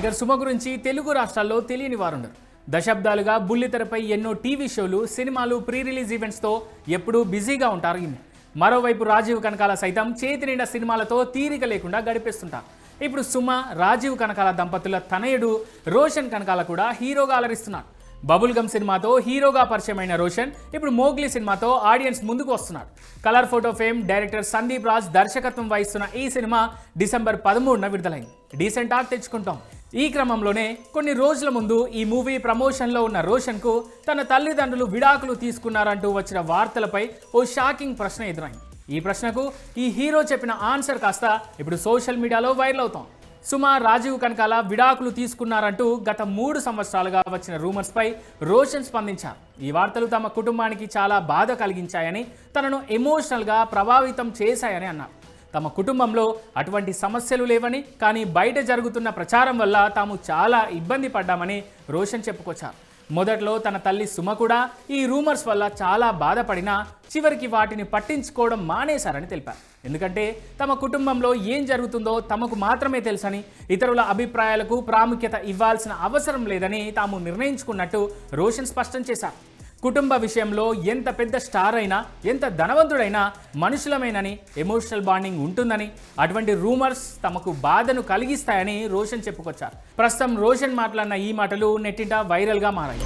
Anchor Suma గురించి తెలుగు రాష్ట్రాల్లో తెలియని వారుండరు. దశాబ్దాలుగా బుల్లితెరపై ఎన్నో టీవీ షోలు, సినిమాలు, ప్రీ రిలీజ్ ఈవెంట్స్తో ఎప్పుడూ బిజీగా ఉంటారు ఈమె. మరోవైపు రాజీవ్ కనకాల సైతం చేతి నిండా సినిమాలతో తీరిక లేకుండా గడిపేస్తుంటారు. ఇప్పుడు సుమ, రాజీవ్ కనకాల దంపతుల తనయుడు రోషన్ కనకాల కూడా హీరోగా అలరిస్తున్నారు. బబుల్ గమ్ సినిమాతో హీరోగా పరిచయమైన రోషన్ ఇప్పుడు మోగ్లీ సినిమాతో ఆడియన్స్ ముందుకు వస్తున్నారు. Colour photo fame director Sandeep Raj దర్శకత్వం వహిస్తున్న ఈ సినిమా డిసెంబర్ 13న విడుదలైంది. డీసెంట్ టాక్ తెచ్చుకుంటాం. ఈ క్రమంలోనే కొన్ని రోజుల ముందు ఈ మూవీ ప్రమోషన్లో ఉన్న రోషన్కు తన తల్లిదండ్రులు విడాకులు తీసుకున్నారంటూ వచ్చిన వార్తలపై ఓ షాకింగ్ ప్రశ్న ఎదురైంది. ఈ ప్రశ్నకు ఈ హీరో చెప్పిన ఆన్సర్ కాస్త ఇప్పుడు సోషల్ మీడియాలో వైరల్ అవుతోంది. సుమ, రాజీవ్ కనకాల విడాకులు తీసుకున్నారంటూ గత 3 సంవత్సరాలుగా వచ్చిన రూమర్స్పై రోషన్ స్పందించారు. ఈ వార్తలు తమ కుటుంబానికి చాలా బాధ కలిగించాయని, తనను ఎమోషనల్గా ప్రభావితం చేశాయని అన్నారు. తమ కుటుంబంలో అటువంటి సమస్యలు లేవని, కానీ బయట జరుగుతున్న ప్రచారం వల్ల తాము చాలా ఇబ్బంది పడ్డామని రోషన్ చెప్పుకొచ్చారు. మొదట్లో తన తల్లి సుమ కూడా ఈ రూమర్స్ వల్ల చాలా బాధపడినా చివరికి వాటిని పట్టించుకోవడం మానేశారని తెలిపారు. ఎందుకంటే తమ కుటుంబంలో ఏం జరుగుతుందో తమకు మాత్రమే తెలుసని, ఇతరుల అభిప్రాయాలకు ప్రాముఖ్యత ఇవ్వాల్సిన అవసరం లేదని తాము నిర్ణయించుకున్నట్టు రోషన్ స్పష్టం చేశారు. కుటుంబ విషయంలో ఎంత పెద్ద స్టార్ అయినా, ఎంత ధనవంతుడైనా మనుషులమేనని, ఎమోషనల్ బాండింగ్ ఉంటుందని, అటువంటి రూమర్స్ తమకు బాధను కలిగిస్తాయని రోషన్ చెప్పుకొచ్చారు. ప్రస్తుతం రోషన్ మాట్లాడిన ఈ మాటలు నెట్టింట వైరల్గా మారాయి.